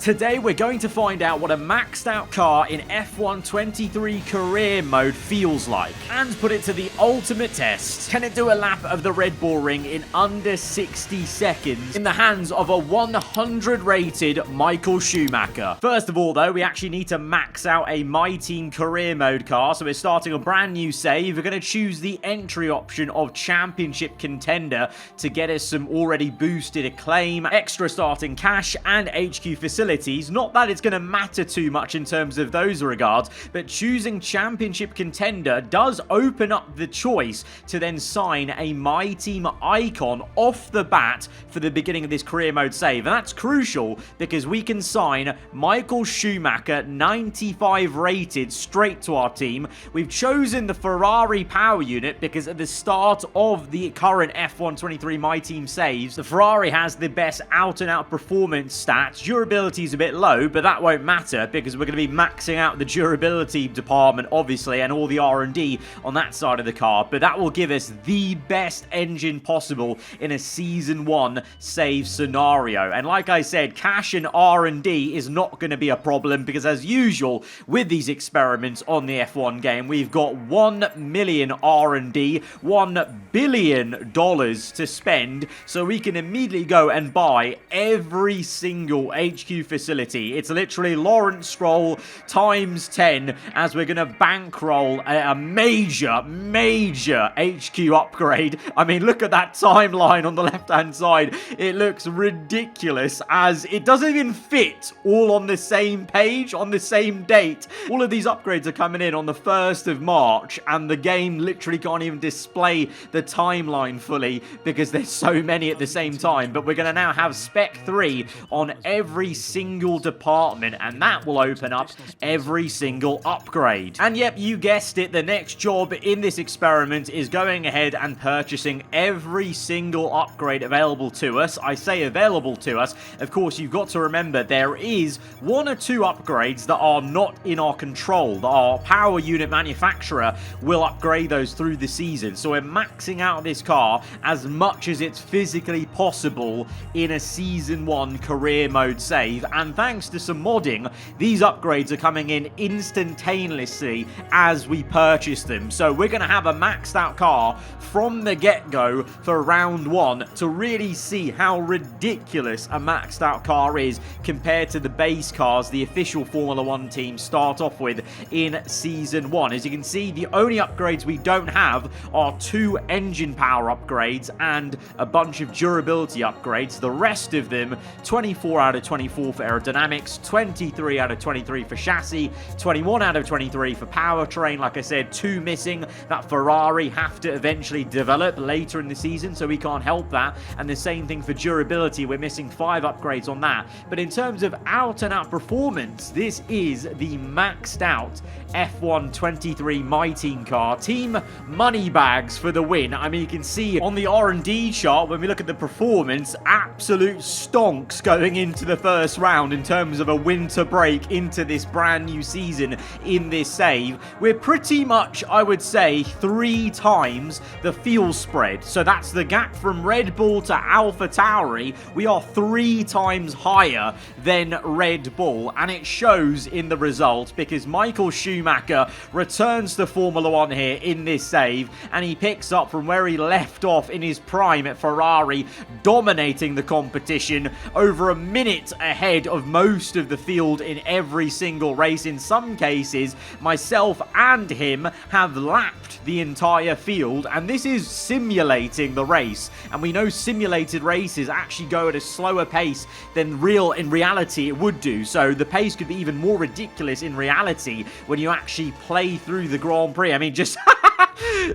Today we're going to find out what a maxed out car in F1 23 career mode feels like and put it to the ultimate test. Can it do a lap of the Red Bull Ring in under 60 seconds in the hands of a 100 rated Michael Schumacher? First of all though, we actually need to max out a My Team career mode car, so we're starting a brand new save. We're going to choose the entry option of Championship Contender to get us some already boosted acclaim, extra starting cash and HQ facilities. Not that it's going to matter too much in terms of those regards, but choosing Championship Contender does open up the choice to then sign a My Team icon off the bat for the beginning of this career mode save. And that's crucial because we can sign Michael Schumacher 95 rated straight to our team. We've chosen the Ferrari power unit because at the start of the current F1 23 My Team saves, the Ferrari has the best out and out performance stats. Durability is a bit low, but that won't matter because we're going to be maxing out the durability department obviously and all the R&D on that side of the car, but that will give us the best engine possible in a season 1 save scenario. And like I said, cash and R&D is not going to be a problem because as usual with these experiments on the F1 game, we've got 1 million R&D, $1 billion to spend, so we can immediately go and buy every single HQ facility. It's literally Lawrence Stroll times 10 as we're going to bankroll a major HQ upgrade. I mean, look at that timeline on the left-hand side. It looks ridiculous as it doesn't even fit all on the same page, on the same date. All of these upgrades are coming in on the 1st of March, and the game literally can't even display the timeline fully because there's so many at the same time. But we're going to now have Spec 3 on every single department, and that will open up every single upgrade. And yep, you guessed it, the next job in this experiment is going ahead and purchasing every single upgrade available to us. I say available to us, of course you've got to remember there is 1 or 2 upgrades that are not in our control. Our power unit manufacturer will upgrade those through the season, so we're maxing out this car as much as it's physically possible in a season 1 career mode save. And thanks to some modding, these upgrades are coming in instantaneously as we purchase them. So we're going to have a maxed out car from the get-go for round 1 to really see how ridiculous a maxed out car is compared to the base cars the official Formula 1 teams start off with in season 1. As you can see, the only upgrades we don't have are 2 engine power upgrades and a bunch of durability upgrades. The rest of them, 24 out of 24 for aerodynamics, 23 out of 23 for chassis, 21 out of 23 for powertrain. Like I said, 2 missing that Ferrari have to eventually develop later in the season, so we can't help that. And the same thing for durability, we're missing 5 upgrades on that. But in terms of out and out performance, this is the maxed out F1 23 My Team car. Team money bags for the win. I mean, you can see on the R&D chart when we look at the performance, absolute stonks going into the first round in terms of a winter break into this brand new season in this save. We're pretty much, I would say, 3 times the fuel spread. So that's the gap from Red Bull to AlphaTauri. We are 3 times higher than Red Bull, and it shows in the result because Michael Schumacher returns to Formula 1 here in this save, and he picks up from where he left off in his prime at Ferrari, dominating the competition over a minute ahead of most of the field in every single race. In some cases, myself and him have lapped the entire field, and this is simulating the race, and we know simulated races actually go at a slower pace than in reality it would do. So the pace could be even more ridiculous in reality when you actually play through the Grand Prix. I mean, just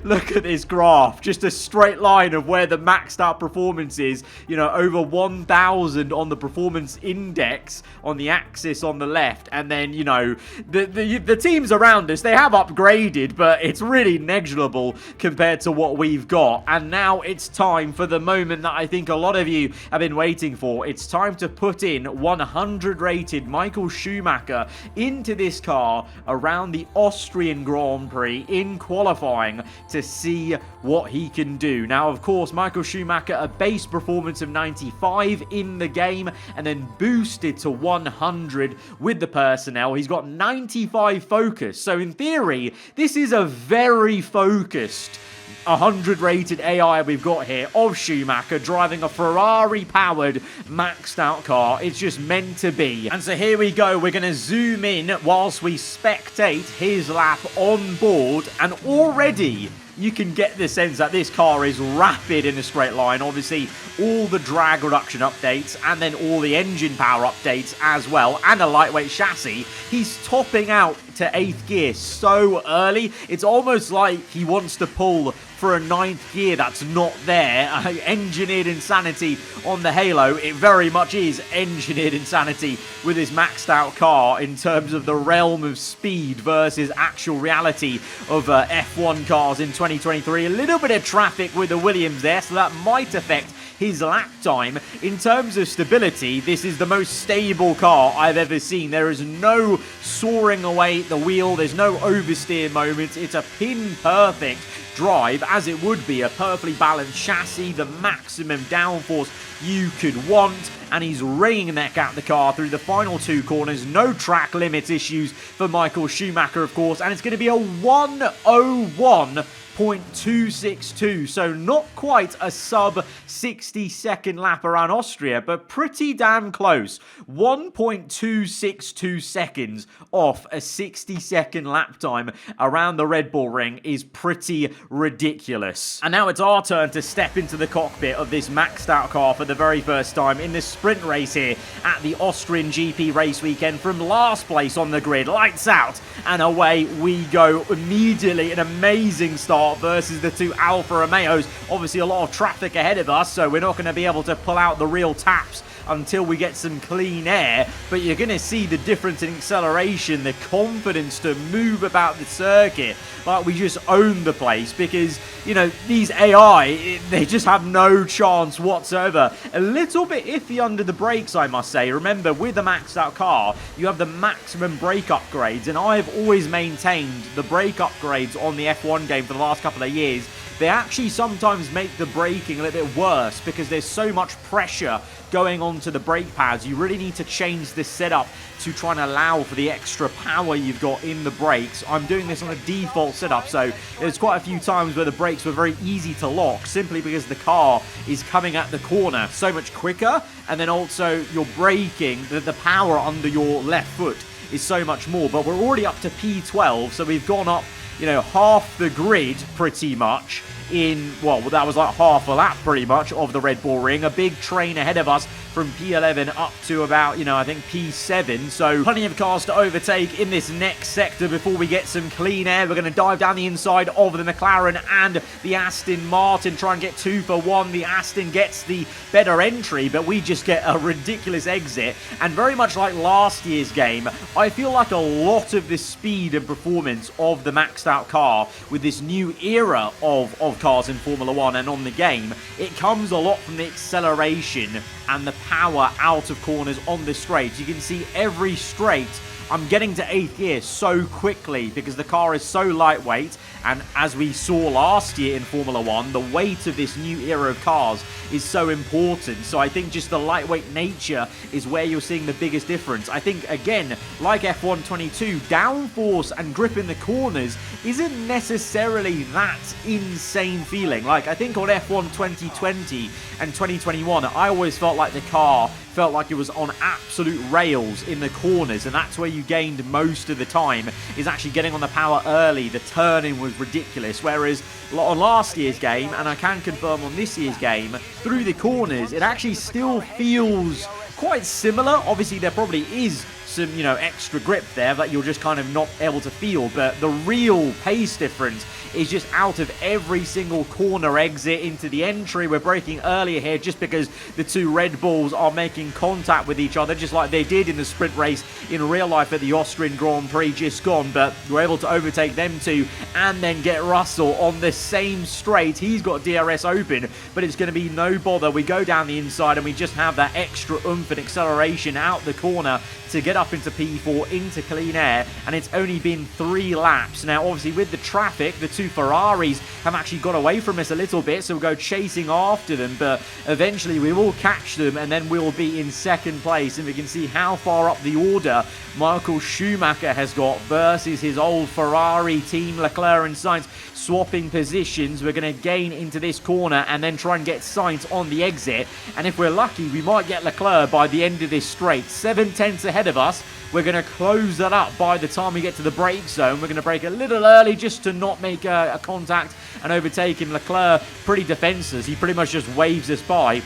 look at this graph, just a straight line of where the maxed out performance is, you know, over 1000 on the performance index on the axis on the left, and then, you know, the teams around us, they have upgraded, but it's really negligible compared to what we've got. And now it's time for the moment that I think a lot of you have been waiting for. It's time to put in 100 rated Michael Schumacher into this car around the Austrian Grand Prix in qualifying. trying to see what he can do. Now, of course, Michael Schumacher, a base performance of 95 in the game, and then boosted to 100 with the personnel. He's got 95 focus. So in theory, this is a very focused 100 rated AI we've got here of Schumacher driving a Ferrari-powered maxed out car. It's just meant to be. And so here we go. We're going to zoom in whilst we spectate his lap on board. And already you can get the sense that this car is rapid in a straight line. Obviously, all the drag reduction updates and then all the engine power updates as well, and a lightweight chassis. He's topping out to 8th gear so early. It's almost like he wants to pull for a 9th gear that's not there. Engineered insanity on the Halo. It very much is engineered insanity with his maxed out car in terms of the realm of speed versus actual reality of F1 cars in 2023. A little bit of traffic with the Williams there, so that might affect his lap time. In terms of stability, this is the most stable car I've ever seen. There is no soaring away at the wheel. There's no oversteer moments. It's a pin-perfect drive, as it would be. A perfectly balanced chassis, the maximum downforce you could want, and he's ringing the neck out the car through the final 2 corners. No track limits issues for Michael Schumacher, of course, and it's going to be a 1:01.262, so not quite a sub 60-second lap around Austria, but pretty damn close. 1.262 seconds off a 60-second lap time around the Red Bull Ring is pretty ridiculous. And now it's our turn to step into the cockpit of this maxed out car for the very first time in this sprint race here at the Austrian GP race weekend. From last place on the grid, lights out, and away we go immediately. An amazing start versus the 2 Alfa Romeos. Obviously a lot of traffic ahead of us, so we're not going to be able to pull out the real taps until we get some clean air, but you're going to see the difference in acceleration, the confidence to move about the circuit like we just own the place, because, you know, these AI, they just have no chance whatsoever. A little bit iffy under the brakes, I must say. Remember, with a maxed out car, you have the maximum brake upgrades, and I've always maintained the brake upgrades on the F1 game for the last couple of years. They actually sometimes make the braking a little bit worse because there's so much pressure going onto the brake pads. You really need to change this setup to try and allow for the extra power you've got in the brakes. I'm doing this on a default setup, so there's quite a few times where the brakes were very easy to lock simply because the car is coming at the corner so much quicker, and then also your braking, the power under your left foot is so much more. But we're already up to P12, so we've gone up, you know, half the grid pretty much in, well, that was like half a lap pretty much of the Red Bull Ring. A big train ahead of us from P11 up to about, you know, I think P7. So plenty of cars to overtake in this next sector before we get some clean air. We're going to dive down the inside of the McLaren and the Aston Martin, try and get 2 for 1. The Aston gets the better entry, but we just get a ridiculous exit. And very much like last year's game, I feel like a lot of the speed and performance of the maxed out car with this new era of cars in Formula 1 and on the game, it comes a lot from the acceleration and the power out of corners on the straights. You can see every straight I'm getting to 8th gear so quickly because the car is so lightweight, and as we saw last year in Formula 1, the weight of this new era of cars is so important. So I think just the lightweight nature is where you're seeing the biggest difference. I think, again, like F1 22, downforce and grip in the corners isn't necessarily that insane feeling. Like, I think on F1 2020 and 2021, I always felt like the car felt like it was on absolute rails in the corners, and that's where you gained most of the time, is actually getting on the power early. The turning was ridiculous, whereas on last year's game, and I can confirm on this year's game, through the corners, it actually still feels quite similar. Obviously, there probably is some, you know, extra grip there that you're just kind of not able to feel, but the real pace difference is just out of every single corner exit into the entry. We're braking earlier here just because the two Red Bulls are making contact with each other, just like they did in the sprint race in real life at the Austrian Grand Prix just gone, but we're able to overtake them two and then get Russell on the same straight. He's got DRS open, but it's going to be no bother. We go down the inside and we just have that extra oomph and acceleration out the corner to get up into P4, into clean air, and it's only been 3 laps. Now, obviously, with the traffic, the two Ferraris have actually got away from us a little bit, so we'll go chasing after them, but eventually we will catch them, and then we'll be in second place, and we can see how far up the order Michael Schumacher has got versus his old Ferrari team, Leclerc and Sainz, swapping positions. We're going to gain into this corner and then try and get Sainz on the exit, and if we're lucky, we might get Leclerc by the end of this straight. 7/10 ahead of us. We're going to close that up by the time we get to the brake zone. We're going to brake a little early just to not make a contact and overtake him. Leclerc, pretty defenseless. He pretty much just waves us by.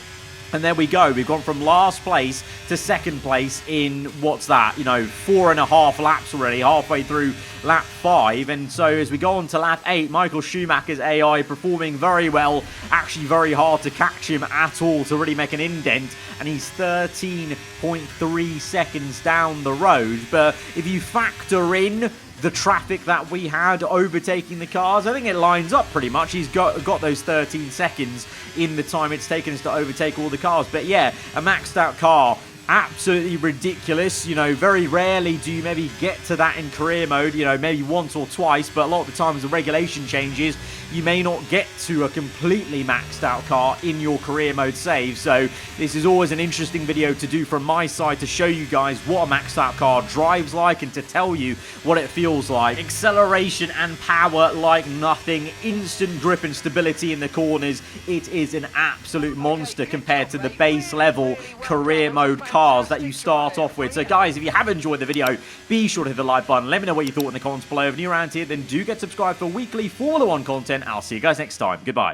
And there we go. We've gone from last place to second place in, what's that, 4.5 laps already, halfway through lap 5. And so as we go on to lap 8, Michael Schumacher's AI performing very well. Actually very hard to catch him at all to really make an indent. And he's 13.3 seconds down the road. But if you factor in the traffic that we had overtaking the cars, I think it lines up pretty much. He's got those 13 seconds in the time it's taken us to overtake all the cars. But yeah, a maxed out car, absolutely ridiculous. Very rarely do you maybe get to that in career mode, maybe once or twice, but a lot of the times the regulation changes, you may not get to a completely maxed out car in your career mode save. So this is always an interesting video to do from my side to show you guys what a maxed out car drives like and to tell you what it feels like. Acceleration and power like nothing, instant grip and stability in the corners. It is an absolute monster compared to the base level career mode cars that you start off with. So guys, if you have enjoyed the video, be sure to hit the like button. Let me know what you thought in the comments below. If you're around here, then do get subscribed for weekly Formula 1 content. I'll see you guys next time. Goodbye.